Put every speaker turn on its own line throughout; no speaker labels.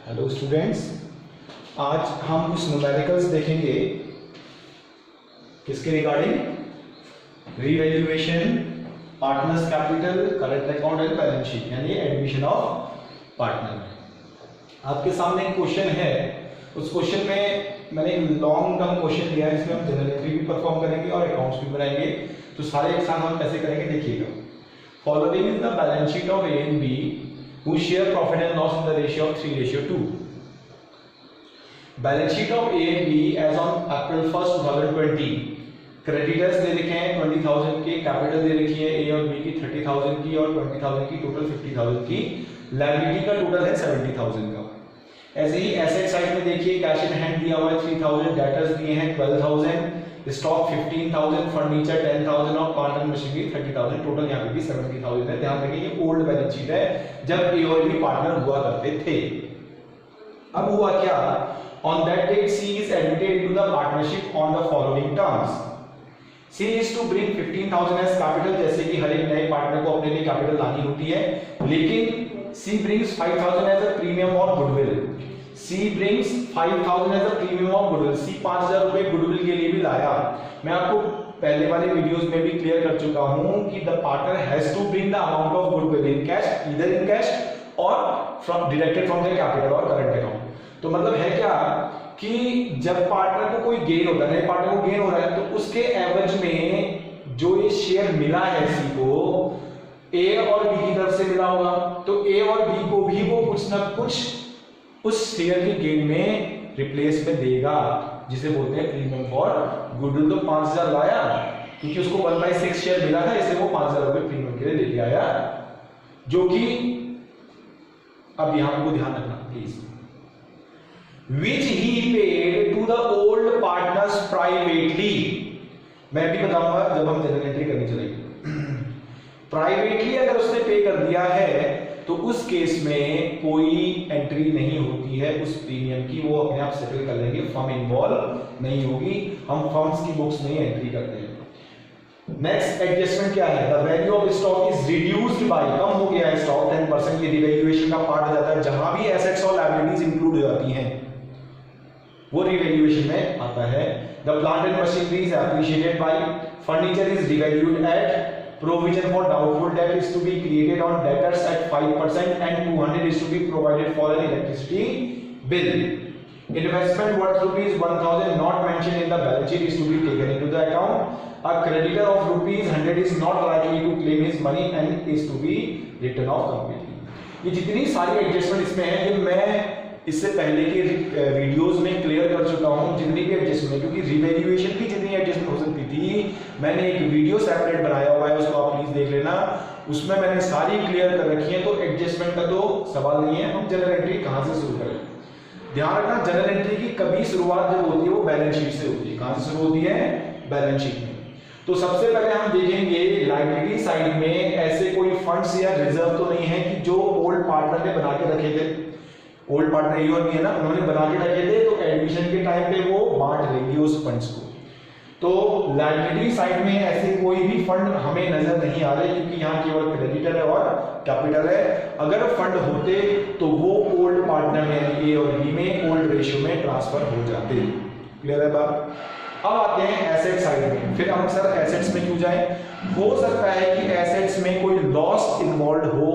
Hello students, आज हम कुछ न्यूमेरिकल्स देखेंगे किसके regarding revaluation, partners capital, current account and balance sheet, यानी एडमिशन ऑफ पार्टनर। आपके सामने एक क्वेश्चन है। उस क्वेश्चन में मैंने एक लॉन्ग टर्म क्वेश्चन दिया है, इसमें हम जनरल एंट्री भी परफॉर्म करेंगे और अकाउंट्स भी बनाएंगे। तो सारे एक साथ हम कैसे करेंगे देखिएगा। Following is the balance sheet of A and B who share profit and loss in the ratio of 3:2. Balance sheet of A and B as on April 1st 2020. Creditors दे रखे हैं 20,000 के, कैपिटल दे रखी है A और B की 30,000 की और 20,000 की, टोटल 50,000 की। लायबिलिटी का टोटल है 70,000 का। ऐसे ही एसेट साइड में देखिए, कैश इन हैंड दिया हुआ है 3,000, डेटर्स दिए हैं 12,000, स्टॉक 15,000, फर्नीचर 10,000 और प्लांट एंड मशीनरी 30,000, टोटल यहाँ पे भी 70,000 है। ध्यान रखिए ये ओल्ड बैलेंस शीट है जब ए और बी पार्टनर हुआ करते थे। अब हुआ क्या, on that date C is admitted into the partnership on the following terms. C is to bring 15,000 as capital, जैसे कि हर एक नए पार्टनर को अपने लिए कैपिटल लानी होती है, लेकिन she brings 5,000 as a premium on goodwill. She brings 5,000 as a premium of goodwill. She 5,000 रुपए गुडविल के लिए भी लाया। मैं आपको पहले वाले वीडियोस में भी क्लियर कर चुका हूं कि the partner has to bring the amount of goodwill in cash, either in cash or from deducted from the capital और करंट अकाउंट। तो मतलब है क्या कि जब पार्टनर को कोई गेन होता है, नए पार्टनर को गेन हो रहा है, तो उसके एवरेज में जो ये शेयर मिला है सी को, ए और बी की तरफ से मिला होगा, तो ए और बी को भी वो कुछ ना कुछ उस शेयर के गेन में रिप्लेस में देगा, जिसे बोलते हैं प्रीमियम फॉर गुडविल। तो 5,000 लाया क्योंकि उसको 1/6 शेयर मिला था, इसलिए वो 5,000 रुपए प्रीमियम के लिए लेके आया, जो कि अब यहां पर ध्यान रखना please, which he paid to the old partners privately. मैं भी बताऊंगा जब हम जनरल एंट्री करनी चलेगी। प्राइवेटली अगर उसने पे कर दिया है तो उस केस में कोई एंट्री नहीं होती है उस प्रीमियम की, वो अपने आप सेटल कर लेंगे, फर्म इन्वॉल्व नहीं होगी। हम फर्म्स की बुक्स नहीं एंट्री करते हैं। नेक्स्ट एडजस्टमेंट क्या है, the value of stock is reduced by, कम हो गया है स्टॉक, 10% की रिवैल्यूएशन का पार्ट आ जाता है, जहां भी एसेट्स और लायबिलिटीज इंक्लूड हो जाती हैं वो रिवैल्यूएशन में आता है। The plant and machinery is appreciated by, furniture is revalued at, provision for doubtful debt is to be created on debtors at 5% and 200 is to be provided for an electricity bill. Investment worth rupees 1,000 not mentioned in the balance sheet is to be taken into the account. A creditor of rupees 100 is not likely to claim his money and is to be written off completely. ये जितनी सारी adjustment इसमें है, ये मैं इससे पहले के वीडियोस में क्लियर कर चुका हूं, जितनी भी एडजस्टमेंट, क्योंकि रिवैल्यूएशन की जितनी एडजस्टमेंट हो सकती थी मैंने एक वीडियो सेपरेट बनाया हुआ है, उसको आप प्लीज देख लेना, उसमें मैंने सारी क्लियर कर रखी है। तो एडजस्टमेंट का तो सवाल नहीं है। हम जनरल एंट्री कहां से शुरू करें, ध्यान रखना, जनरल एंट्री की कभी शुरुआत जब होती है वो बैलेंस शीट से होती है। कहां से शुरू होती है, बैलेंस शीट में। तो सबसे पहले हम देखेंगे लायबिलिटी साइड में ऐसे कोई फंड्स या रिजर्व तो नहीं है कि जो ओल्ड पार्टनर ने बना के रखे थे, ओल्ड पार्टनर ये और भी है ना, उन्होंने बना के रखे थे, तो एडमिशन के टाइम पे वो बांट लेंगे उस फंड्स को। तो लायबिलिटी साइड में ऐसे कोई भी फंड हमें नजर नहीं आ रहे, क्योंकि यहाँ केवल क्रेडिटर है और कैपिटल है। अगर फंड होते तो वो ओल्ड पार्टनर में ए और बी में ओल्ड रेशियो में ट्रांसफर हो जाते। क्लियर है बात। अब आते हैं एसेट साइड में। फिर हम सर एसेट्स में क्यों जाएं, हो सकता है कि एसेट्स में कोई लॉस इन्वॉल्व हो,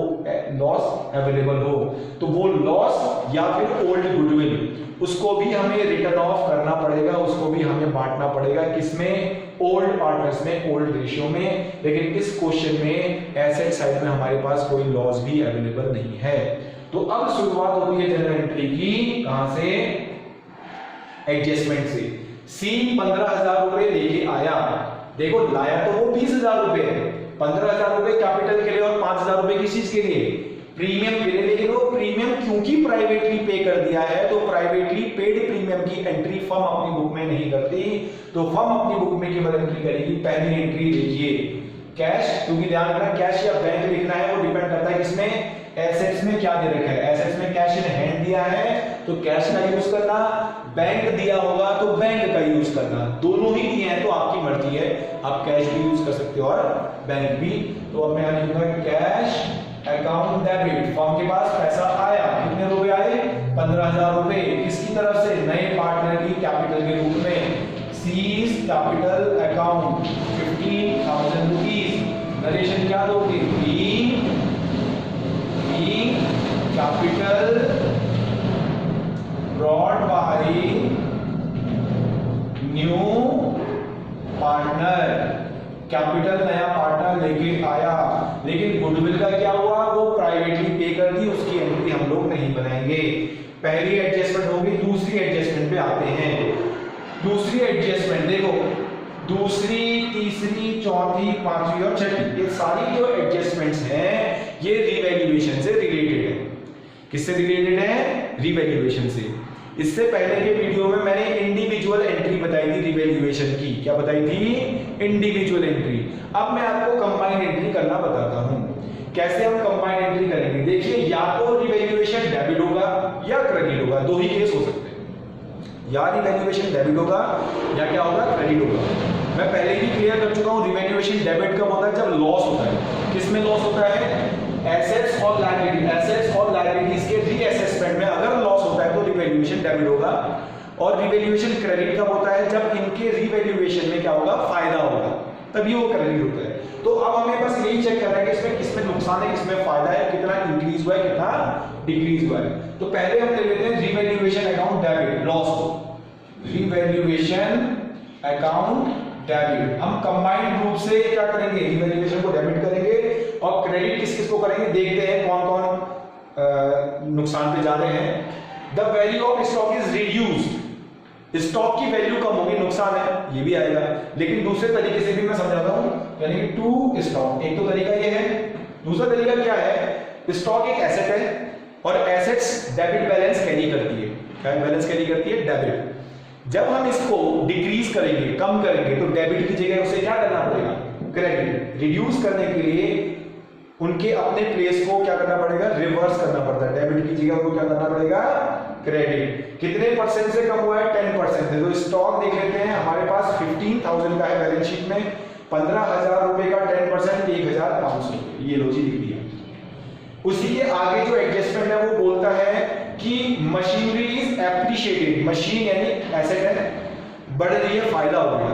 लॉस अवेलेबल हो, तो वो लॉस या फिर ओल्ड गुडविल, उसको भी हमें रिटर्न ऑफ करना पड़ेगा, उसको भी हमें बांटना पड़ेगा, किसमें, ओल्ड पार्टनर्स में, ओल्ड रेशियो में। लेकिन इस क्वेश्चन में एसेट साइड में हमारे पास कोई लॉस भी अवेलेबल नहीं है। तो अब शुरुआत होती है जनरल एंट्री की, कहां से, एडजस्टमेंट से। सी 15,000 रुपए लेके आया, देखो लाया तो वो 20,000 रुपए है, 15,000 रुपए कैपिटल के लिए और 5,000 रुपए किस चीज के लिए, प्रीमियम के लिए। लेकिन वो प्रीमियम क्योंकि प्राइवेटली पे कर दिया है, तो प्राइवेटली पेड प्रीमियम की एंट्री फर्म अपनी बुक में नहीं करती, तो फर्म अपनी बुक में केवल एंट्री करेगी, पहली एंट्री देखिए कैश, क्योंकि ध्यान रखना कैश या बैंक लिखना है वो डिपेंड करता है किसमें, एसेट्स में क्या दे रखा है। एसेट्स में कैश इन हैंड दिया है तो कैश का यूज करना, बैंक दिया होगा तो बैंक का यूज करना, दोनों ही दिए हैं तो आपकी मर्जी है, आप कैश भी यूज कर सकते हो और बैंक भी। तो अब मैं लिखूंगा कैश अकाउंट डेबिट, फर्म के पास पैसा आया, कितने रुपए आए, 15,000 रुपए किसकी तरफ से, नए पार्टनर की कैपिटल के रूप में। Seize capital account 15,000 rupees. Narration क्या दोगे, capital brought by new partner, capital नया पार्टनर लेके आया, लेकिन गुडविल का क्या हुआ, वो प्राइवेटली पे कर दी, उसकी एंट्री हम लोग नहीं बनाएंगे। पहली एडजस्टमेंट होगी। दूसरी एडजस्टमेंट पे आते हैं। दूसरी एडजस्टमेंट देखो, दूसरी, तीसरी, चौथी, पांचवी और छठी, ये सारी जो एडजस्टमेंट्स हैं ये रिवैल्यूएशन से रिलेटेड है। किससे रिलेटेड है, रिवैल्यूएशन से। इससे पहले के वीडियो में मैंने इंडिविजुअल एंट्री बताई थी रिवैल्यूएशन की। क्या बताई थी, इंडिविजुअल एंट्री। अब मैं आपको कंबाइंड एंट्री करना बताता हूं। कैसे हम कंबाइंड एंट्री करेंगे, देखिए या तो रिवैल्यूएशन डेबिट होगा या क्रेडिट होगा, दो ही केस हो सकते हैं। या रिवैल्यूएशन डेबिट होगा या क्या होगा, क्रेडिट होगा। मैं पहले ही क्लियर कर चुका हूं, रिवैल्यूएशन डेबिट कब होता है, जब लॉस होता है। किसमें लॉस होता है, एसेट्स और लायबिलिटी, एसेट्स और लायबिलिटीज के रीअसेसमेंट में अगर लॉस होता है तो रिवैल्यूएशन डेबिट होगा। और रिवैल्यूएशन क्रेडिट कब होता है, जब इनके रिवैल्यूएशन में क्या होगा, फायदा होगा, तभी वो क्रेडिट होता है। तो अब हमें बस यही चेक करना है कि इसमें किसमें नुकसान है, किसमें फायदा है, कितना इंक्रीज हुआ है, कितना डिक्रीज हुआ है। तो पहले हम ले लेते हैं रिवैल्यूएशन अकाउंट डेबिट, लॉस को। रिवैल्यूएशन अकाउंट डेबिट, हम कंबाइंड रूप से क्या करेंगे, रिवैल्यूएशन को डेबिट करेंगे और क्रेडिट किस किस को करेंगे, देखते हैं कौन कौन नुकसान पे जा रहे हैं। The value of stock is reduced, stock की वैल्यू कम होगी, नुकसान है, ये भी आएगा। लेकिन दूसरे तरीके से भी मैं समझाता हूं, यानी कि टू स्टॉक, एक तो तरीका ये है। दूसरा तरीका क्या है, स्टॉक एक एसेट है और एसेट्स डेबिट बैलेंस कैरी करती है। क्या बैलेंस कैरी करती है, डेबिट। जब हम इसको डिक्रीज करेंगे, कम करेंगे, तो डेबिट की जगह उसे क्या करना पड़ेगा, क्रेडिट। रिड्यूस करने के लिए उनके अपने प्लेस को क्या करना पड़ेगा, रिवर्स करना पड़ता है। डेबिट की जगह को क्या करना पड़ेगा, क्रेडिट। कितने परसेंट से कम हुआ है, 10% से। तो स्टॉक देख लेते हैं, हमारे पास 15,000 का है बैलेंस शीट में, 15,000 रुपए का 10% 1,500, ये लो जी लिख दिया। उसी के आगे जो एडजस्टमेंट है वो बोलता है कि मशीनरी इज एप्रिशिएटेड, मशीन यानी एसेट है, बढ़ रही है, फायदा हो गया।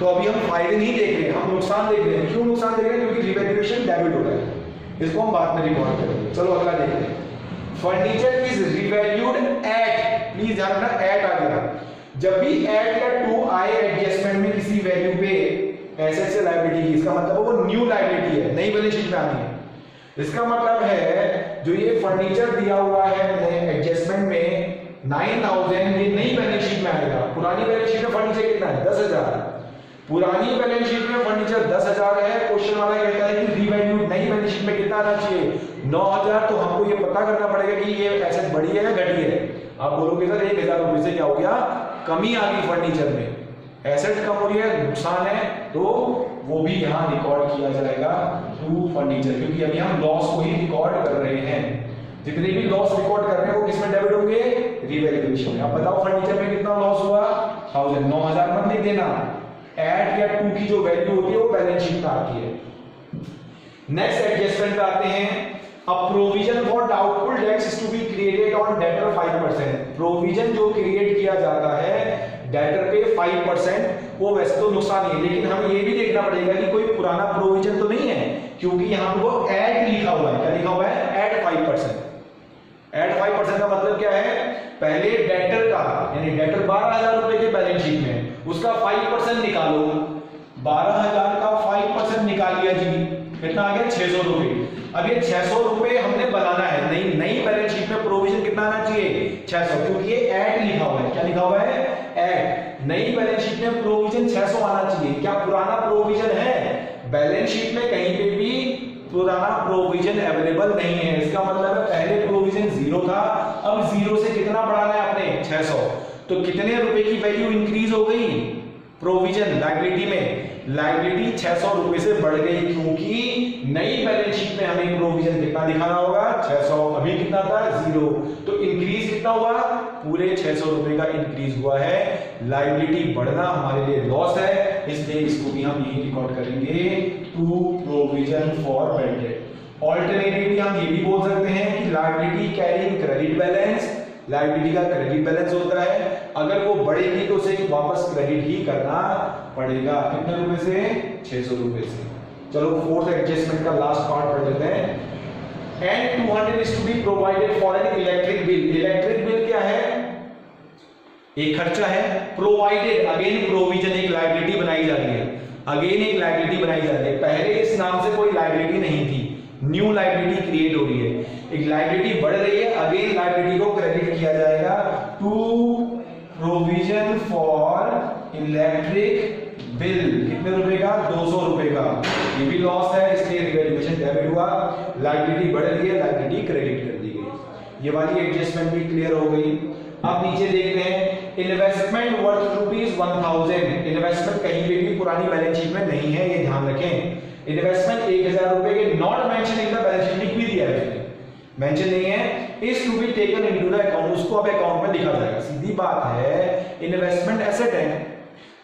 तो अभी हम फायदे नहीं देख रहे हैं, हम नुकसान देख रहे हैं। क्यों नुकसान देख रहे हैं, क्योंकि रिवैल्यूएशन डेबिट हो रहा है। इसको हम बाद में रिकॉर्ड करेंगे। चलो अगला देखते हैं। Furniture is revalued at, please ध्यान रखना एट आ गया। जब भी एट या टू आए एडजस्टमेंट में किसी वैल्यू पे एसेट से लायबिलिटी की, इसका मतलब वो न्यू लायबिलिटी है, नई बैलेंस शीट में आनी है। इसका मतलब है जो ये फर्नीचर दिया हुआ है एडजस्टमेंट में 9,000, ये नई बैलेंस शीट में आएगा। पुरानी बैलेंस शीट में फर्नीचर कितना है, 10,000। पुरानी बैलेंस शीट में फर्नीचर 10,000 है। क्वेश्चन वाला कहता है कि रीवैल्यू नई बैलेंस शीट में कितना आना चाहिए, 9,000। तो हमको ये पता करना पड़ेगा कि ये एसेट बढ़ी है या घटी है। आप बोलोगे सर 1,000 रुपए से क्या हो गया, कमी आ गई फर्नीचर में, एसेट कम हो रही है, नुकसान है, तो वो भी यहाँ रिकॉर्ड किया जाएगा टू फर्नीचर, क्योंकि अभी हम लॉस को ही रिकॉर्ड कर रहे हैं। जितने भी लॉस रिकॉर्ड कर रहे हैं वो किसमें डेबिट होंगे, रिवैल्यूएशन में। अब बताओ फर्नीचर में कितना लॉस हुआ, 1000, 9,000 मत लिख देना। एट या टू की जो वैल्यू होती है वो बैलेंस शीट में आती है। नेक्स्ट एडजस्टमेंट पे आते हैं। A provision for doubtful debts is to be created on debtor 5%। Provision जो क्रिएट किया जाता है डेटर पे 5%, वो वैसे तो नुकसान ही है, लेकिन हमें ये भी देखना पड़ेगा कि कोई पुराना प्रोविजन तो नहीं है, क्योंकि यहाँ वो ऐड लिखा हुआ है। क्या लिखा हुआ है, ऐड 5%। ऐड 5% का मतलब क्या है, पहले डेटर का यानी डेटर 12,000 रुपए के बैलेंस शीट में, उसका 5% निकालो। 12,000 का 5% निकाल लिया जी, कितना आ गया, 600 रुपए। अब ये 600 रुपए हमने बनाना है, नई बैलेंस शीट में प्रोविजन कितना आना चाहिए, 600, क्योंकि ये ऐड लिखा हुआ है। क्या लिखा हुआ है, ऐड। नई बैलेंस शीट में प्रोविजन 600 आना चाहिए। क्या पुराना प्रोविजन है, बैलेंस शीट में कहीं पे भी पुराना प्रोविजन अवेलेबल नहीं है। इसका मतलब है पहले प्रोविजन 0 था, अब 0 से कितना बढ़ाना है आपने, 600। तो कितने रुपए की वैल्यू इंक्रीज हो गई प्रोविजन लायबिलिटी में, लायबिलिटी 600 रुपए से बढ़ गई, क्योंकि नई बैलेंस शीट में हमें प्रोविजन कितना दिखाना होगा, 600। अभी कितना था, 0। तो इंक्रीज कितना हुआ, पूरे 600 रुपए का इंक्रीज हुआ है। लायबिलिटी बढ़ना हमारे लिए लॉस है, इसलिए इसको भी हम यही रिकॉर्ड करेंगे to provision for bad debt. Alternatively हम ये भी बोल सकते हैं कि liability carrying credit balance liability का क्रेडिट बैलेंस होता है, अगर वो बढ़ेगी तो उसे वापस क्रेडिट ही करना पड़ेगा। कितने रुपए से? 600 रुपए से। चलो फोर्थ एडजस्टमेंट का लास्ट पार्ट पढ़ लेते हैं। And 200 is to be provided for an electric bill. Electric bill क्या है? एक खर्चा है। प्रोवाइडेड, अगेन प्रोविजन, एक लायबिलिटी बनाई जा रही है, अगेन एक लायबिलिटी बनाई जा रही है। पहले इस नाम से कोई लायबिलिटी नहीं थी, न्यू लायबिलिटी क्रिएट हो रही है, एक लायबिलिटी बढ़ रही है, अगेन लायबिलिटी को क्रेडिट किया जाएगा to provision for electric bill. कितने रुपए का? 200 रुपए का। ये भी लॉस है, इसलिए रिवैल्यूएशन डेबिट हुआ, लायबिलिटी बढ़ रही है, लायबिलिटी क्रेडिट कर दी गई। ये वाली एडजस्टमेंट भी क्लियर हो गई। अब नीचे देखते हैं, इन्वेस्टमेंट वर्थ ₹1000। इन्वेस्टमेंट कहीं पे भी पुरानी बैलेंस शीट में नहीं है, ये ध्यान रखें। इन्वेस्टमेंट 1000 रुपए के not mention in the balance sheet, लिख भी दिया है, मेंशन नहीं है। Is to be taken into the account, उसको अब अकाउंट में लिखा जाएगा। सीधी बात है, इन्वेस्टमेंट एसेट है,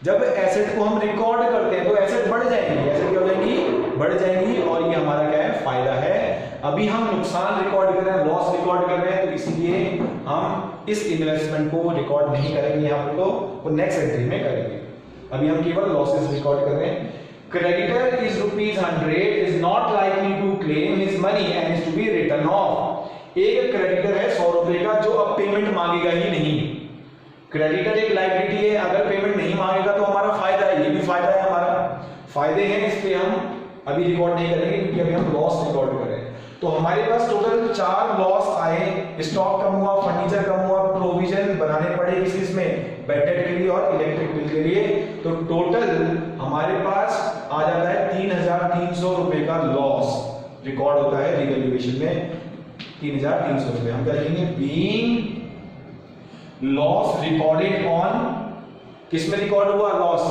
जब एसेट को हम रिकॉर्ड करते हैं तो एसेट बढ़ जाएंगी, एसेट क्या हो जाएंगी? बढ़ जाएंगी, और ये हमारा क्या है? फायदा है। अभी हम नुकसान रिकॉर्ड कर रहे हैं, लॉस रिकॉर्ड कर रहे हैं, तो इसलिए हम इस इन्वेस्टमेंट को रिकॉर्ड नहीं करेंगे यहाँ पर, तो वो नेक्स्ट एंट्री में करेंगे। अभी हम केवल लॉसेस रिकॉर्ड कर रहे हैं। Creditor is ₹100 is not likely to claim his money and is to be written off. एक क्रेडिटर है 100 रुपए का, जो अब पेमेंट मांगेगा ही नहीं। क्रेडिटर एक लायबिलिटी है, अगर पेमेंट नहीं मांगेगा तो हमारा फायदा है, ये भी फायदा है हमारा, फायदे हैं, इसलिए हम अभी रिकॉर्ड नहीं करेंगे क्योंकि अभी हम लॉस रिकॉर्ड कर रहे हैं। तो हमारे पास टोटल 4 लॉस आए, स्टॉक कम हुआ, फर्नीचर कम हुआ, प्रोविजन बनाने पड़े किस किस में? बैड डेट के लिए और इलेक्ट्रिक बिल के लिए। तो टोटल हमारे पास आ जाता है 3300 रुपए का लॉस रिकॉर्ड होता है रिवैल्यूएशन में। 3300 रुपए हम क्या लिखेंगे? बीइंग लॉस रिकॉर्डेड ऑन, किस में रिकॉर्ड हुआ loss?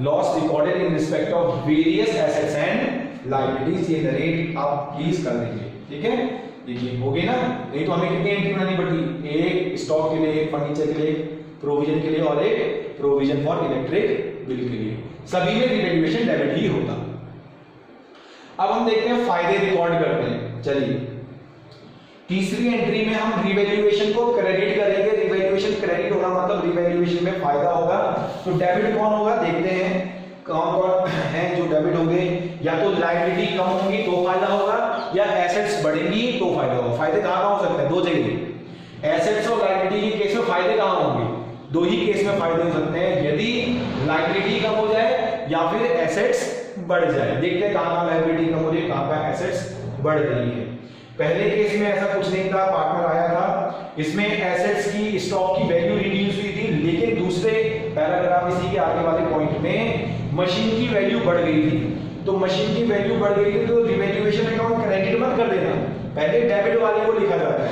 Loss recorded in respect of various assets and liabilities. ये नरेट आप प्लीज कर देंगे, ठीक है? देखिए हो गई ना? नहीं तो हमें कितनी एंट्री बनानी पड़ती? एक स्टॉक के लिए, एक फर्नीचर के लिए, प्रोविजन के लिए और एक प्रोविजन फॉर इलेक्ट्रिक बिल के लिए। सभी में रिवैल्यूएशन डेबिट ही होता। अब हम देखते हैं फायदे रिकॉर्ड करते हैं। चलिए तीसरी एंट्री में हम रिवैल्यूएशन को क्रेडिट करेंगे। रिवैल्यूएशन क्रेडिट होगा मतलब रिवैल्यूएशन में फायदा होगा। तो डेबिट कौन होगा? देखते हैं कौन कौन है जो डेबिट होंगे। या तो लायबिलिटी कम होगी तो फायदा होगा, या एसेट्स बढ़ेंगी तो फायदा होगा। फायदे कहां हो सकते हैं? दो जगह, एसेट्स और लायबिलिटी के केस में फायदे कहां होंगे? दो ही केस में फायदे हो सकते हैं, यदि लायबिलिटी कम हो जाए या फिर एसेट्स बढ़ जाए। देखते हैं कहां लायबिलिटी कम हो रही है, कहां एसेट्स बढ़ रही है। पहले केस में ऐसा कुछ नहीं था, पार्टनर आया था, इसमें एसेट्स की, स्टॉक की वैल्यू रिड्यूस हुई थी, लेकिन दूसरे पैराग्राफ इसी के आगे वाले पॉइंट में मशीन की वैल्यू बढ़ गई थी। तो मशीन की वैल्यू बढ़ गई थी तो रिवैल्यूएशन अकाउंट क्रेडिट मत कर देना, पहले डेबिट वाले को लिखा जाता है।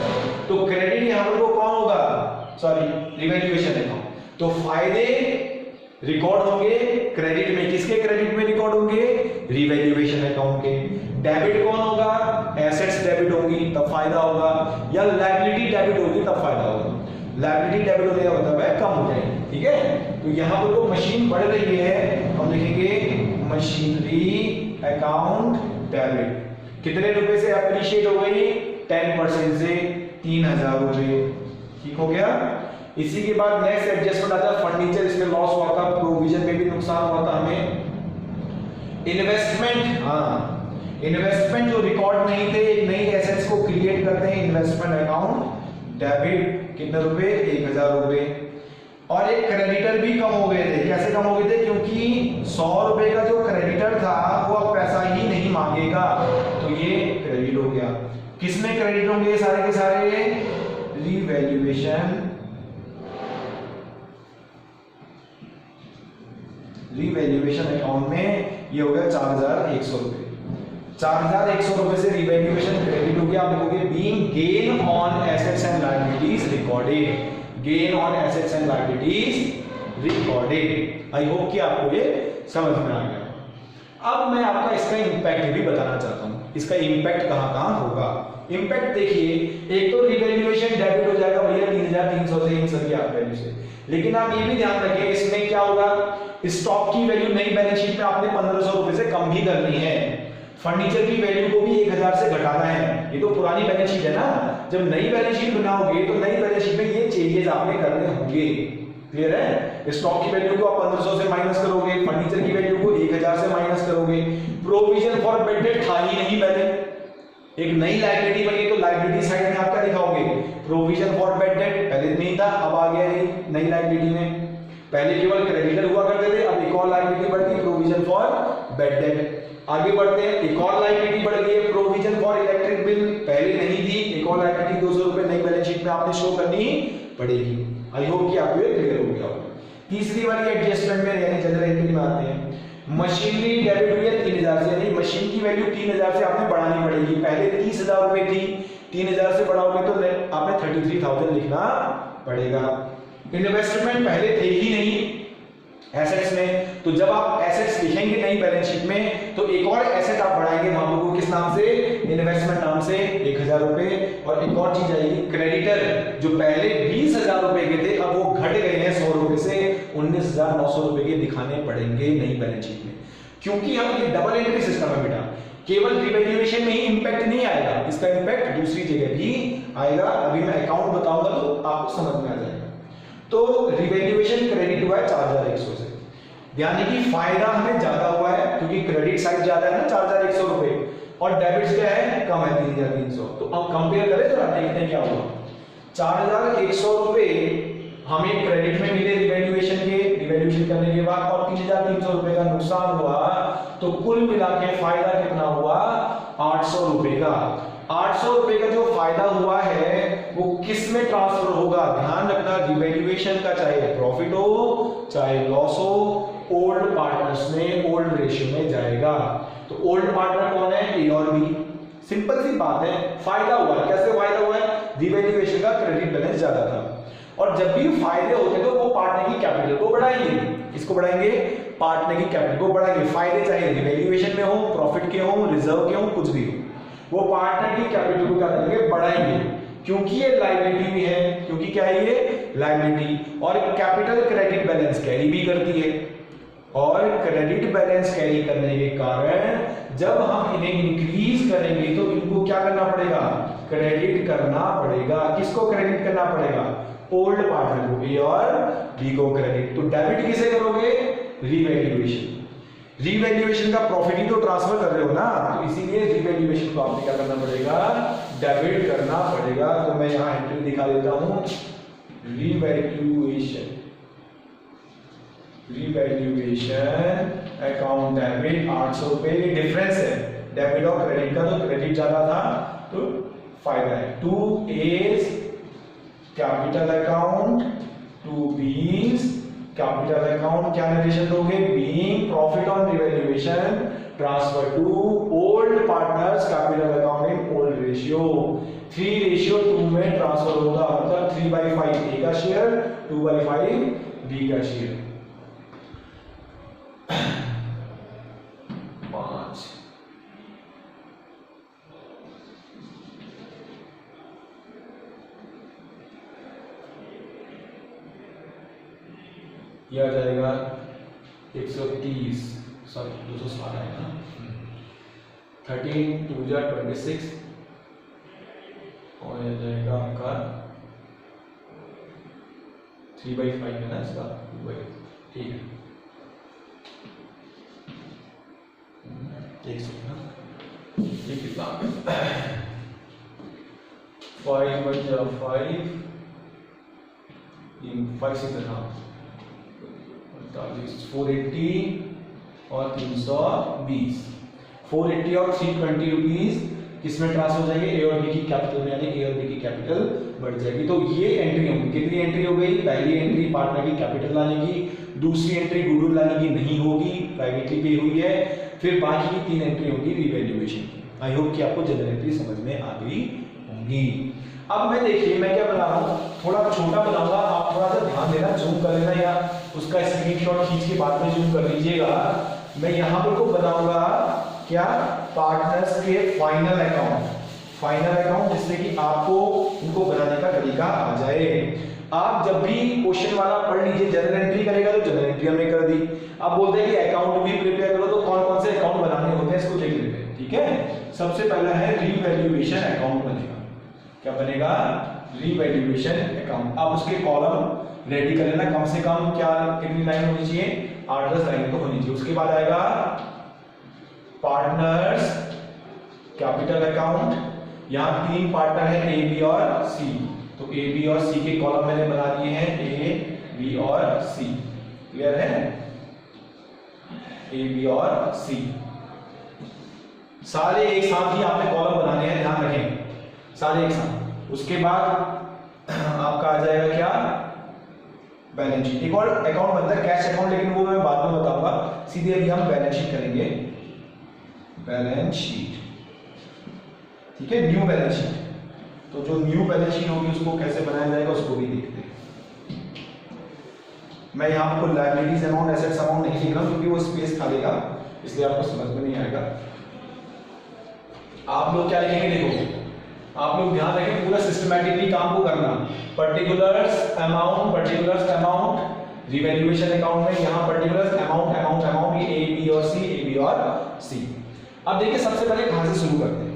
तो क्रेडिट यहां पर कौन होगा? Sorry, revaluation account. तो फायदे रिकॉर्ड होंगे क्रेडिट में, किसके क्रेडिट में रिकॉर्ड होंगे? रिवैल्यूएशन अकाउंट के। डेबिट कौन होगा? एसेट्स डेबिट होंगी तब फायदा होगा, या लायबिलिटी डेबिट होगी तब फायदा होगा। लायबिलिटी डेबिट होने का मतलब है कम हो जाएगी, ठीक है? तो यहां पर तो मशीन बढ़ रही है, हम लिखेंगे मशीनरी अकाउंट डेबिट। कितने रुपए से अप्रिशिएट हो गई? 10% से 3000 रुपए। ठीक हो गया? इसी के बाद नेक्स्ट एडजस्टमेंट आता है फर्नीचर, इसमें लॉस हुआ था, प्रोविजन में भी नुकसान हुआ था हमें। इन्वेस्टमेंट, हाँ इन्वेस्टमेंट जो रिकॉर्ड नहीं थे, एक नई एसेट्स को क्रिएट करते हैं, इन्वेस्टमेंट अकाउंट डेबिट। कितने रुपए? 1000 रुपए। और एक क्रेडिटर भी कम हो गए थे। कैसे कम हो गए थे? क्योंकि 100 रुपए का जो क्रेडिटर था वो अब पैसा ही नहीं मांगेगा, तो ये क्रेडिट हो गया। किसमें क्रेडिट होंगे सारे के सारे? रिवैल्यूएशन अकाउंट में ये हो गया 4100 रुपए। 4100 रुपए से रिवैल्यूएशन क्रेडिट हो गया। आप लिखोगे being gain on assets and liabilities recorded. Gain on assets and liabilities recorded. I hope कि आपको ये समझ में आ गया। अब मैं आपका इसका इंपैक्ट भी बताना चाहता हूं, इसका इंपैक्ट कहां होगा। इंपैक्ट देखिए, एक तो रिवैल्यूएशन डेबिट हो जाएगा भैया 3300 से इन सभी वैल्यू से, लेकिन आप ये भी ध्यान रखिए इसमें क्या होगा, स्टॉक की वैल्यू नई बैलेंस शीट में आपने 1500 रुपए से कम भी करनी है। फर्नीचर की वैल्यू को भी 1000 से घटाना है। ये तो पुरानी बैलेंस शीट है ना, जब नई बैलेंस शीट बनाओगे तो नई बैलेंस शीट में ये चेंजेस आपने करने होंगे। क्लियर है? स्टॉक की वैल्यू को आप 1500 से माइनस करोगे, फर्नीचर की वैल्यू को 1000 से माइनस करोगे। प्रोविजन फॉर बैड डेट था ही नहीं पहले, एक नई लायबिलिटी बनी तो लायबिलिटी साइड में आप क्या दिखाओगे? Provision for bad debt. पहले नहीं था, अब आ गया है नई लायबिलिटी में। पहले केवल क्रेडिटर हुआ करते थे, अब एक और लायबिलिटी बढ़ गई, प्रोविजन फॉर बैड डेट। आगे बढ़ते हैं, एक और लायबिलिटी बढ़ गई है, प्रोविजन फॉर इलेक्ट्रिक बिल। पहले नहीं थी, एक और लायबिलिटी 200 रुपए नई बैलेंस शीट में आपने शो करनी पड़ेगी। आई होप कि आपको ये क्लियर हो गया होगा। तीसरी वाली एडजस्टमेंट में यानी जनरल एंट्री में आते हैं। मशीनरी डेबिट हुई है 3000 से, यानी मशीन की वैल्यू 3000 से आपने बढ़ानी पड़ेगी। पहले 30000 रुपए थी, 3000 से बढ़ाओगे तो आपने 33000 लिखना पड़ेगा। इन्वेस्टमेंट पहले थे ही नहीं एसेट्स में, तो जब आप एसेट्स लिखेंगे नई बैलेंस शीट में तो एक और एसेट आप बढ़ाएंगे वहां को किस नाम से? इन्वेस्टमेंट नाम से, 1000 रुपए। और एक और चीज आएगी क्रेडिटर, जो पहले 20000 रुपए के थे अब वो घट गए हैं 100 रुपए से 19900 रुपए के दिखाने पड़ेंगे नई बैलेंस शीट में। क्योंकि हम ये डबल एंट्री सिस्टम है बेटा, केवल रिवैल्यूएशन में ही इंपैक्ट नहीं आएगा, इसका इंपैक्ट दूसरी जगह भी आएगा। अभी मैं अकाउंट बताऊंगा तो आपको समझ में आ जाएगा। तो रिवैल्यूएशन क्रेडिट हुआ है 4100 से, यानी कि फायदा हमें ज्यादा हुआ है क्योंकि क्रेडिट साइड ज्यादा है ना 4100 रुपए, और डेबिट्स क्या है? कम है 3300। तो अब कंपेयर करें तो देखते हैं क्या हुआ। 4100 रुपए हमें क्रेडिट में मिले रिवैल्यूएशन करने के बाद, और 3300 रुपए का नुकसान हुआ, तो कुल मिला के फायदा कितना हुआ? 800 रुपए का। 800 रुपए का जो फायदा हुआ है वो किस में ट्रांसफर होगा? ध्यान रखना, रिवैल्यूएशन का चाहे प्रॉफिट हो चाहे लॉस हो, ओल्ड पार्टनर्स में ओल्ड रेशियो में जाएगा। तो ओल्ड पार्टनर कौन है? ए और बी। सिंपल सी बात है, फायदा हुआ। कैसे फायदा हुआ है? रिवैल्यूएशन का क्रेडिट बैलेंस ज्यादा था, और जब भी फायदे होते तो वो पार्टनर की कैपिटल को बढ़ाएंगे। किसको बढ़ाएंगे? पार्टनर की कैपिटल को बढ़ाएंगे। फायदे चाहे रिवैल्यूएशन में हो, प्रॉफिट के हो, रिजर्व के हो, कुछ भी हो, वो पार्टनर की कैपिटल को क्या करेंगे? बढ़ाएंगे, क्योंकि ये लायबिलिटी भी है। क्योंकि क्या है ये? लायबिलिटी। और कैपिटल क्रेडिट बैलेंस कैरी भी करती है, और क्रेडिट बैलेंस कैरी करने के कारण जब हम इन्हें इंक्रीज करेंगे तो इनको क्या करना पड़ेगा? क्रेडिट करना पड़ेगा। किसको क्रेडिट करना पड़ेगा? ओल्ड पार्टनर को, ए और बी को क्रेडिट। तो डेबिट किसे करोगे? रिवैल्यूएशन। रिवैल्यूएशन का प्रॉफिट ही तो ट्रांसफर कर रहे हो ना, तो इसीलिए रिवैल्यूएशन को आपने क्या करना पड़ेगा? डेबिट करना पड़ेगा। तो मैं यहां एंट्री दिखा देता हूं, रिवैल्यूएशन अकाउंट डेबिट 800 रुपए। डिफरेंस है डेबिट और क्रेडिट का, तो क्रेडिट ज्यादा था तो फायदा है। To A's capital account, to B's capital account. क्या नरेशन दोगे? Being profit on revaluation transfer to old partners capital account in old ratio. 3:2 में ट्रांसफर होगा, मतलब 3/5 ए का शेयर, 2/5 बी का शेयर। 5 यह आ जाएगा 130, सॉरी 212 है ना, 13 2 26, और यह जाएगा आपका 3/5 है ना इसका, ठीक है। 100 ना, ये कितना आ गया? 5 बचा 5 6 था 480 और 320। 480 और 320 रुपीज किसमें ट्रांसफर हो जाएंगे? ए और बी की कैपिटल में, यानी ए और बी की कैपिटल बढ़ जाएगी। तो ये एंट्री होगी। कितनी एंट्री हो गई? पहली एंट्री पार्टनर की कैपिटल लाने की, दूसरी एंट्री गुडविल लाने की नहीं होगी, प्राइवेटली पे हुई है। फिर बाकी की 3 एंट्री होगी रिवैल्यूएशन की। आई होप कि आपको जनरल एंट्री समझ में आ गई होंगी। अब मैं देखिए मैं क्या बना रहा हूँ, थोड़ा छोटा बनाऊंगा, आप थोड़ा सा ध्यान देना, जूम कर लेना या उसका स्क्रीनशॉट खींच के बाद में जूम कर लीजिएगा। मैं यहाँ पर को बनाऊंगा क्या? पार्टनर्स के फाइनल अकाउंट, जिससे कि आपको उनको बनाने का तरीका आ जाए। आप जब भी क्वेश्चन वाला पढ़ लीजिए, जनरल एंट्री करेगा तो जनरल एंट्री हमने कर दी। अब बोलते हैं कि अकाउंट भी प्रिपेयर करो, तो कौन कौन से अकाउंट बनाने होते हैं इसको देख लेते हैं। ठीक है। सबसे पहला है रीवैल्यूएशन अकाउंट बनेगा। क्या बनेगा? Revaluation account. आप उसके कॉलम रेडी कर लेना, कम से कम क्या कितनी लाइन होनी चाहिए? 8-10 लाइन तो होनी चाहिए। उसके बाद आएगा पार्टनर्स कैपिटल अकाउंट। यहाँ 3 पार्टनर है, ए, बी और सी। तो ए, बी और सी के कॉलम मैंने बना दिए हैं, ए, बी और सी। क्लियर है? ए, बी और सी सारे एक साथ ही आपने कॉलम बनाने हैं, ध्यान रखें, सारे एक साथ। उसके बाद आपका आ जाएगा क्या? Balance sheet. एक और अकाउंट बनता है कैश अकाउंट, लेकिन वो मैं बाद में बताऊंगा। सीधे अभी हम बैलेंस शीट करेंगे, बैलेंस शीट, ठीक है, न्यू बैलेंस शीट। तो जो न्यू बैलेंस शीट होगी उसको कैसे बनाया जाएगा उसको भी देखते हैं। मैं यहाँ आपको लायबिलिटीज अमाउंट, एसेट्स अमाउंट नहीं लिख रहा हूँ क्योंकि वो स्पेस खा लेगा, इसलिए आपको समझ में नहीं आएगा। आप लोग क्या लिखेंगे? देखो, आप लोग ध्यान रखें, पूरा सिस्टमैटिकली काम को करना। पर्टिकुलर्स अमाउंट रिवैल्यूएशन अकाउंट में, यहाँ पर्टिकुलर्स अमाउंट अमाउंट अमाउंट, ये ए, बी और सी, ए, बी और सी। अब देखिए सबसे पहले कहां से शुरू करते हैं।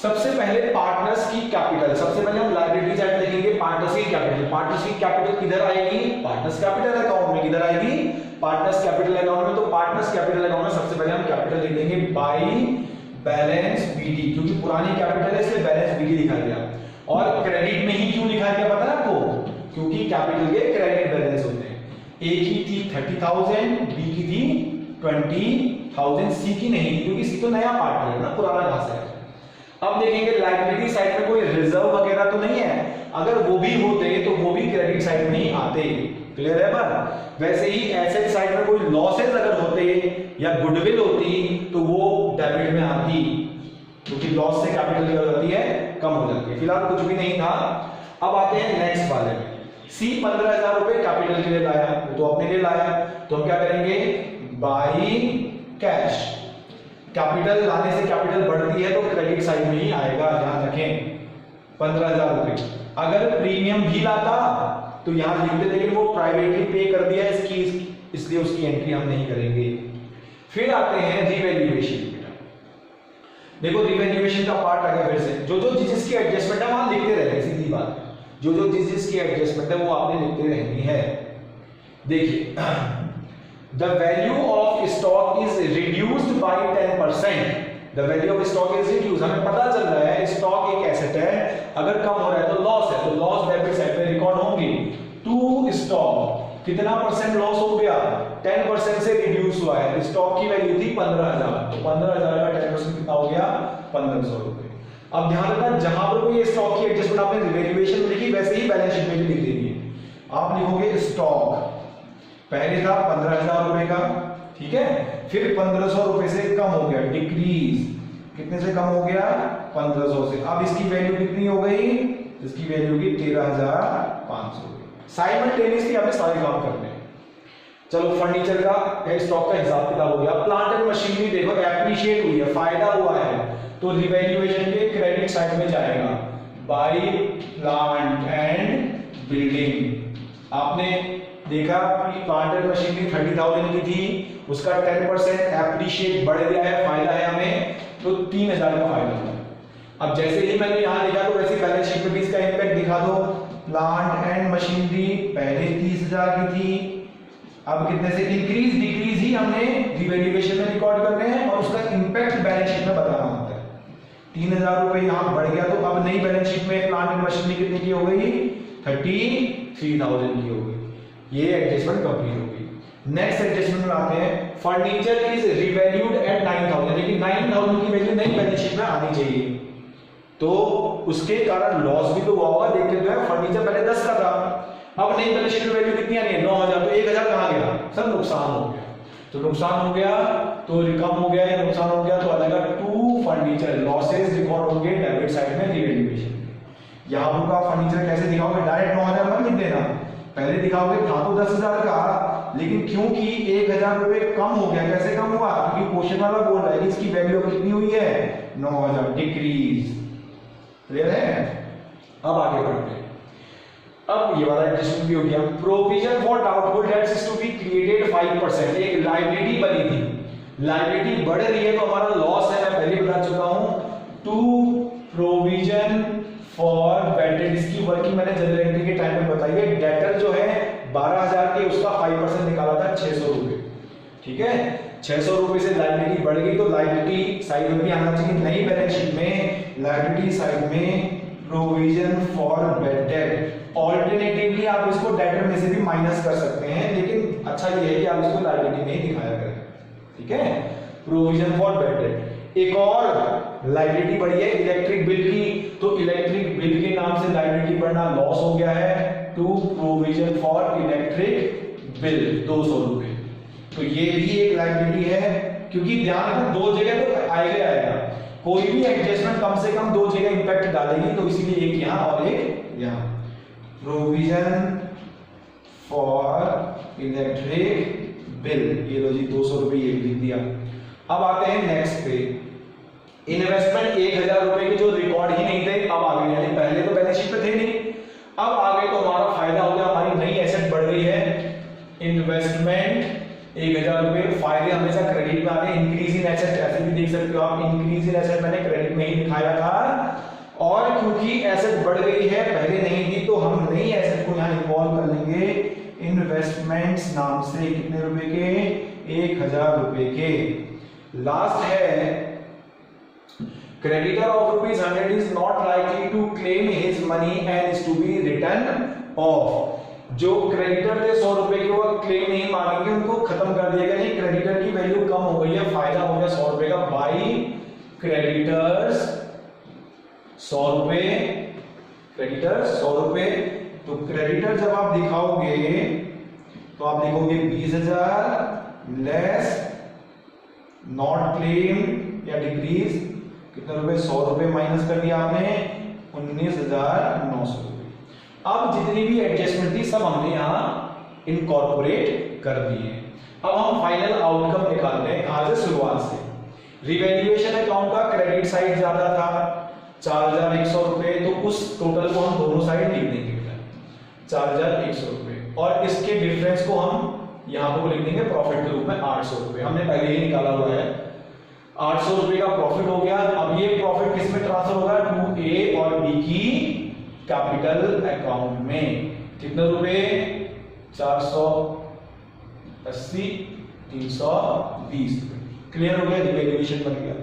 सबसे पहले पार्टनर्स की कैपिटल। सबसे पहले हम लायबिलिटी साइड देखेंगे पार्टनर्स की कैपिटल। पार्टनर्स की कैपिटल किधर आएगी? पार्टनर्स कैपिटल अकाउंट में। किधर आएगी? पार्टनर्स कैपिटल अकाउंट में। तो पार्टनर्स कैपिटल अकाउंट में सबसे पहले हम कैपिटल लिख देंगे बाय बैलेंस बीडी, क्योंकि पुरानी कैपिटल है इसलिए बैलेंस बीडी लिखा गया। और क्रेडिट में ही क्यों लिखा गया पता है आपको? क्योंकि कैपिटल के क्रेडिट बैलेंस होते हैं। ए की थी 30,000, बी की थी 20,000, सी की नहीं, क्योंकि सी तो नया पार्टनर है ना, पुराना घास है। अब देखेंगे लायबिलिटी साइड में कोई रिजर्व वगैरह तो नहीं है, अगर वो भी होते तो वो भी क्रेडिट साइड में ही आते। क्लियर है बात? वैसे ही एसेट साइड में कोई लॉसेस अगर होते या गुडविल होती तो वो डेबिट में आती, क्योंकि लॉस से कैपिटल क्या हो जाती है? कम हो जाती है। फिलहाल कुछ भी नहीं था। अब आते हैं नेक्स्ट वाले में। सी 15,000 रुपए कैपिटल के लिए लाया, वो तो अपने लिए लाया, तो हम क्या करेंगे? By cash. कैपिटल लाने से कैपिटल बढ़ती है तो क्रेडिट साइड में ही आएगा, ध्यान रखें। 15,000 रुपए। अगर प्रीमियम भी लाता तो यहां लिखते, लेकिन वो प्राइवेटली पे कर दिया इसकी, इसलिए उसकी एंट्री हम नहीं करेंगे। फिर आते हैं रिवैल्यूएशन। देखो रिवैल्यूएशन का पार्ट आ गया। फिर से जो जिसकी एडजस्टमेंट है वहां लिखते रहेंगे, सीधी बात। जो जिसकी एडजस्टमेंट है वो आपने लिखते रहनी है। देखिए, the value of stock is reduced bye 10%। The value of stock is reduce. हमें पता चल रहा है स्टॉक एक एसेट है, अगर कम हो रहा है तो लॉस है, तो लॉस डेबिट साइड पे रिकॉर्ड होंगे। टू स्टॉक कितना परसेंट लॉस हो गया? 10% से रिड्यूस हुआ है। स्टॉक की वैल्यू थी 15,000, तो 15,000 का 10% कितना हो गया? 1,500 रुपए। अब ध्यान रखना, जहां पर कोई स्टॉक की एडजस्टमेंट आपने रिवैल्यूएशन में लिखी, वैसे ही बैलेंस शीट में भी लिख देनी है। आप लिखोगे स्टॉक पहले था 15,000 रुपए का, ठीक है, फिर 1,500 रुपए से कम हो गया, डिक्रीज। कितने से कम हो गया? 1,500 से। अब इसकी वैल्यू कितनी हो गई? इसकी वैल्यू की 13,500। साइमल्टेनियसली हमें सारे काम करने हैं। चलो फर्नीचर का स्टॉक का हिसाब किताब हो गया। प्लांट एंड मशीनरी देखो एप्रिशिएट हुई है, फायदा हुआ है, तो रिवैल्यूएशन के क्रेडिट साइड में जाएगा बाय प्लांट एंड बिल्डिंग। आपने देखा कि प्लांट एंड मशीनरी 30,000 की थी, उसका 10% एप्रिशिएट बढ़ गया है, फायदा है हमें, तो 3,000 का फायदा हुआ। अब जैसे ही मैंने यहां लिखा तो वैसे बैलेंस शीट में भी इसका इंपैक्ट दिखा दो। प्लांट एंड मशीनरी पहले 30,000 की थी, अब कितने से इंक्रीज डिक्रीज ही हमने रिवैल्यूएशन में रिकॉर्ड करने हैं और उसका इंपैक्ट बैलेंस शीट में बताना होता है। 3,000 रुपए यहां बढ़ गया, तो अब नई बैलेंस शीट में प्लांट एंड मशीनरी कितने की हो गई? 33,000 की हो गई। ये एडजस्टमेंट कंप्लीट हो गई। नेक्स्ट एडजस्टमेंट में आते हैं। फर्नीचर इज रिवैल्यूड एट 9,000, लेकिन 9,000 की वैल्यू नई बैलेंस शीट में आनी चाहिए, तो उसके कारण लॉस भी तो हुआ होगा। देखते हैं फर्नीचर पहले 10 का था, अब नई बैलेंस शीट में वैल्यू कितनी आनी है? 9,000, तो 1,000 कहां गया? सब नुकसान हो गया। तो नुकसान हो गया तो कम हो गया या नुकसान हो गया तो अलग टू फर्नीचर लॉसेस रिकॉर्ड होंगे डेबिट साइड में रिवैल्यूएशन। यहां पर आप फर्नीचर कैसे दिखाओगे? डायरेक्ट 9,000 मत लिख देना, पहले दिखाओगे था तो 10,000 का, लेकिन क्योंकि 1,000 रुपए कम हो गया। कैसे कम हुआ? क्योंकि क्वेश्चन वाला बोल रहा है कि इसकी वैल्यू कितनी हुई है? 9,000 डिक्रीज। क्लियर है? अब आगे बढ़ते हैं। अब ये वाला एडजस्टमेंट भी हो गया। Provision for doubtful debts is to be created 5%। एक लायबिलिटी बनी थी, लायबिलिटी बढ़ रही है तो हमारा लॉस है, मैं पहले बता चुका हूं, to provision for bad debt. इसकी वर्किंग मैंने जनरल एंट्री के टाइम में बताई है। डेटर जो है 12,000 के, उसका 5% निकाला था 600 रुपए, ठीक है। 600 रुपए से लायबिलिटी बढ़ गई तो लायबिलिटी साइड में भी आना चाहिए। नई बैलेंस शीट में लायबिलिटी साइड में provision for bad debt. Alternatively आप इसको डेटर में से भी माइनस कर सकते हैं, लेकिन अच्छा ये है कि आप इसको लायबिलिटी में ही दिखाया करें, ठीक है। Provision for bad date. एक और लायबिलिटी बढ़ी है इलेक्ट्रिक बिल की, तो इलेक्ट्रिक बिल के नाम से लायबिलिटी बढ़ना लॉस हो गया है, to provision for electric bill 200 रुपए। तो ये भी एक लायबिलिटी है, क्योंकि ध्यान रखना दो जगह तो आएगा, कोई भी एडजस्टमेंट कम से कम दो जगह इंपैक्ट डालेगी, तो इसीलिए एक यहां और एक यहां। प्रोविजन फॉर इलेक्ट्रिक बिल, ये लो जी 200 रुपए ये लिख दिया। अब आते हैं नेक्स्ट पे, इन्वेस्टमेंट 1000 रुपए के जो रिकॉर्ड ही नहीं थे अब आ गए, यानी पहले तो बैलेंस शीट पे थे नहीं, अब आ गए तो हमारा फायदा हो गया, हमारी नई एसेट बढ़ गई है। इन्वेस्टमेंट 1000 रुपए, फायदे हमेशा क्रेडिट में आते हैं। इंक्रीज इन एसेट ऐसे भी देख सकते हो आप, इंक्रीज इन एसेट मैंने क्रेडिट में ही दिखाया था, और क्योंकि एसेट बढ़ गई है पहले नहीं थी तो हम नई एसेट को यहां इन्वॉल्व कर लेंगे इन्वेस्टमेंट्स नाम से। कितने रुपए के? 1000 रुपए के। लास्ट है creditor of rupees 100 is not likely to claim his money and is to be written off। जो क्रेडिटर थे 100 रुपए के, वो क्लेम नहीं मांगेंगे, उनको खत्म कर दिया गया। नहीं, क्रेडिटर की वैल्यू कम हो गई है, फायदा हो गया 100 रुपए का। बाई क्रेडिटर्स 100 रुपए, क्रेडिटर्स 100 रुपए। तो क्रेडिटर जब आप दिखाओगे तो आप लिखोगे 20,000 लेस नॉट क्लेम या डिक्रीज, कितने रुपए? 100 रुपए माइनस कर दिया आपने, 19,900 रुपए। अब जितनी भी एडजस्टमेंट थी सब हमने यहां इनकॉर्पोरेट कर दिए। अब हम फाइनल आउटकम निकालते हैं, कहां से? शुरुआत से। रिवैल्यूएशन अकाउंट का क्रेडिट साइड ज्यादा था 4100 रुपए, तो उस टोटल को हम दोनों साइड लिख देंगे 4100 रुपए, और इसके डिफरेंस को हम यहां पर लिख देंगे प्रॉफिट के रूप में 800 रुपए। हमने पहले ही निकाला हुआ है, 800 रुपए का प्रॉफिट हो गया। अब ये प्रॉफिट किस में ट्रांसफर होगा? टू ए और बी की कैपिटल अकाउंट में। कितने रुपए? 480, 320। क्लियर हो गया, रिवैल्यूएशन बन गया।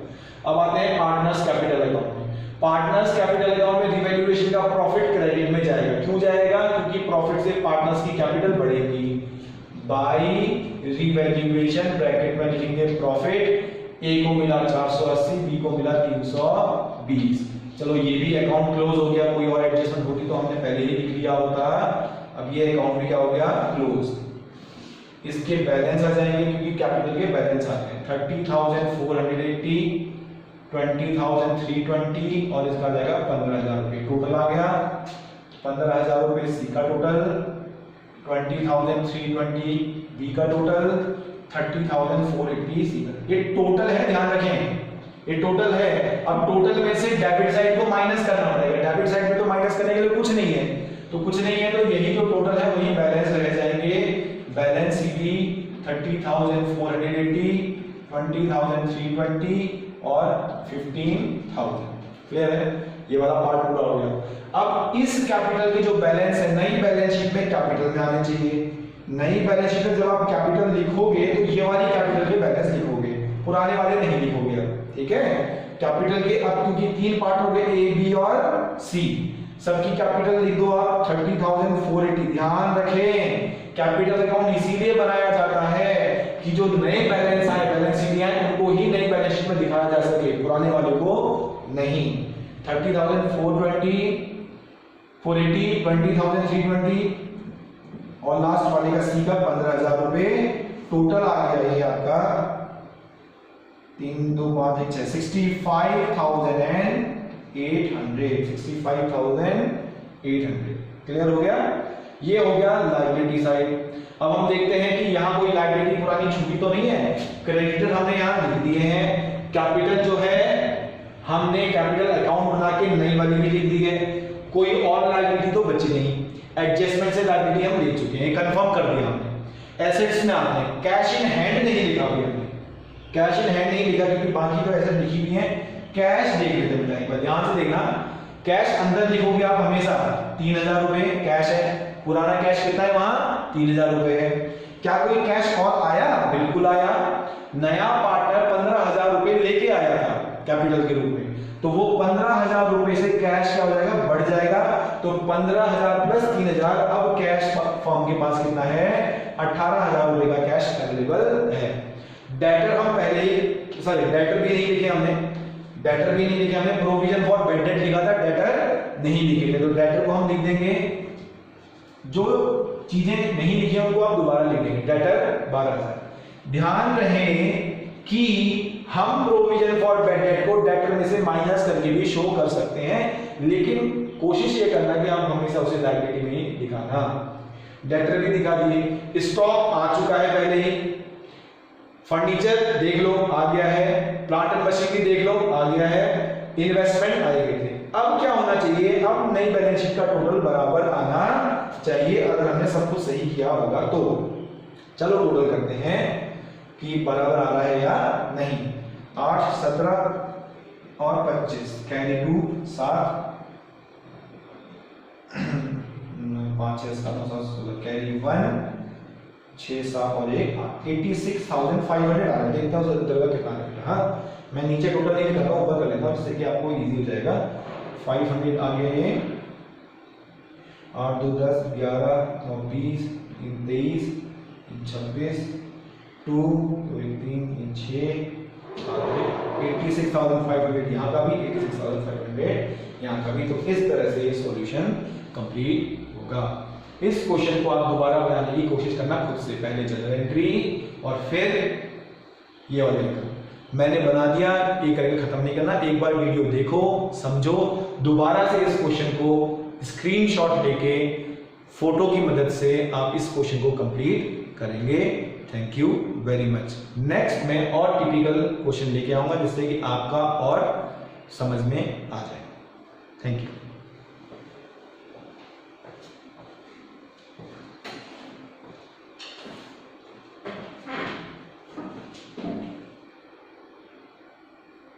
अब आते हैं पार्टनर्स कैपिटल अकाउंट में। पार्टनर्स कैपिटल अकाउंट में रिवैल्यूएशन का प्रॉफिट क्रेडिट में जाएगा। क्यों जाएगा? क्योंकि प्रॉफिट से पार्टनर्स की कैपिटल बढ़ेगी। बाई रिवैल्यूएशन ब्रैकेट में लिखेंगे प्रॉफिट, ए को मिला 480, बी को मिला 320। चलो ये भी अकाउंट क्लोज हो गया। कोई और एडजस्टमेंट होती तो हमने पहले ही लिख लिया होता। अब ये अकाउंट भी क्या हो गया? क्लोज। इसके बैलेंस आ जाएंगे क्योंकि कैपिटल के बैलेंस आते हैं 30,480, 20,320 और इसका आ जाएगा 15,000 रुपए। टोटल आ गया 15,000 रुपए सी का टोटल, 20,320 बी का टोटल, 30,480 सी का। ये टोटल है, ध्यान रखें ये टोटल है। अब टोटल में से डेबिट साइड को माइनस करना पड़ेगा। डेबिट साइड में तो माइनस करने के लिए कुछ नहीं है, तो कुछ नहीं है, तो यही जो टोटल है वही बैलेंस रह जाएंगे। बैलेंस सीधी 30,480, 20,320 और 15,000। क्लियर है? ये वाला पार्ट पूरा हो गया। अब इस कैपिटल के जो बैलेंस है नई बैलेंस शीट में कैपिटल में आने चाहिए। नई बैलेंस शीट में जब आप कैपिटल लिखोगे तो ये वाली कैपिटल के बैलेंस लिखोगे, पुराने वाले नहीं लिखोगे। ठीक है? कैपिटल के अब क्योंकि तीन पार्ट हो गए ए बी और सी, सबकी कैपिटल लिख दो आप 30,480। ध्यान रखें कैपिटल अकाउंट इसीलिए बनाया जाता है कि जो नए बैलेंस आए, बैलेंस शीट आए, उनको ही नई बैलेंस शीट में दिखाया जा सके, पुराने वालों को नहीं। 30,420, 480, 20,320 और लास्ट वाले का सी का 15,000 रुपए। टोटल आ गया ये आपका 3 2 5 1 6 65,800। 65,800। क्लियर हो गया? ये हो गया लायबिलिटी साइड। अब हम देखते हैं कि यहाँ कोई लायबिलिटी पुरानी छूटी तो नहीं है। क्रेडिटर हमने यहाँ लिख दिए हैं, कैपिटल जो है हमने कैपिटल अकाउंट बना के नई वाली भी लिख दी है, कोई और लायबिलिटी तो बची नहीं। एडजस्टमेंट से लायबिलिटी हम ले चुके हैं, कंफर्म कर दिया हमने। एसेट्स में आते हैं, कैश इन हैंड नहीं लिखा हुआ हमने, कैश इन हैंड नहीं लिखा क्योंकि बाकी तो ऐसे लिखी हुई है। कैश देख लेते हैं बेटा, एक बार ध्यान से देखना। कैश अंदर लिखोगे आप हमेशा 3000 रुपए कैश है, पुराना कैश कितना है वहां 3000 रुपए है। क्या कोई कैश और आया? बिल्कुल आया। नया पार्टनर 15000 रुपए लेके आया था कैपिटल के रूप में, तो वो 15000 रुपए से कैश क्या हो जाएगा? बढ़ जाएगा। तो 15000 प्लस 3000, अब कैश फॉर्म के पास कितना है? 18000 रुपए का कैश अवेलेबल है। डेटर हम पहले ही, सॉरी डेटर भी नहीं लिखे हमने, डेटर भी नहीं लिखे हमने, प्रोविजन फॉर बैड डेट लिखा था, डेटर नहीं लिखे थे। तो डेटर को हम लिख देंगे, जो चीजें नहीं लिखी उनको आप दोबारा लिख देंगे। डेटर 12000। ध्यान रहे कि हम प्रोविजन फॉर बैड डेट को डेटर में से माइनस करके भी शो कर सकते हैं, लेकिन कोशिश ये करना कि आप हमेशा उसे लायबिलिटी में ही दिखाना। डेटर भी दिखा दिए, स्टॉक आ चुका है पहले ही, फर्नीचर देख लो आ गया है, प्लांट एंड मशीन भी देख लो आ गया है, इन्वेस्टमेंट आए गए थे। अब क्या होना चाहिए? अब नई बैलेंस शीट का टोटल बराबर आना चाहिए, अगर हमने सब कुछ सही किया होगा तो। चलो टोटल करते हैं कि बराबर आ रहा है या नहीं। 8, 17 और 25 कैरी 2 7 5 6 7 9 16 कैरी 1 6 7 और 1 86,500 आ रहा है। देखता हूँ कितना है। हाँ मैं नीचे टोटल नहीं लिखा था, ऊपर कर लेता हूँ जिससे कि आपको इजी हो जाएगा। 500 आ गया ये, 8 2 10 11 9 20 23 26 2 3 6 86,500 यहाँ का भी, 86,500 यहाँ का भी। तो इस तरह से ये सॉल्यूशन कंप्लीट होगा। इस क्वेश्चन को आप दोबारा बनाने की कोशिश करना खुद से, पहले जनरल एंट्री और फिर ये वाले लिखो। मैंने बना दिया, ये करके खत्म नहीं करना, एक बार वीडियो देखो, समझो, दोबारा से इस क्वेश्चन को स्क्रीनशॉट लेके फोटो की मदद से आप इस क्वेश्चन को कंप्लीट करेंगे। Thank you very much. Next मैं और टिपिकल क्वेश्चन लेके आऊंगा जिससे कि आपका और समझ में आ जाए। Thank you.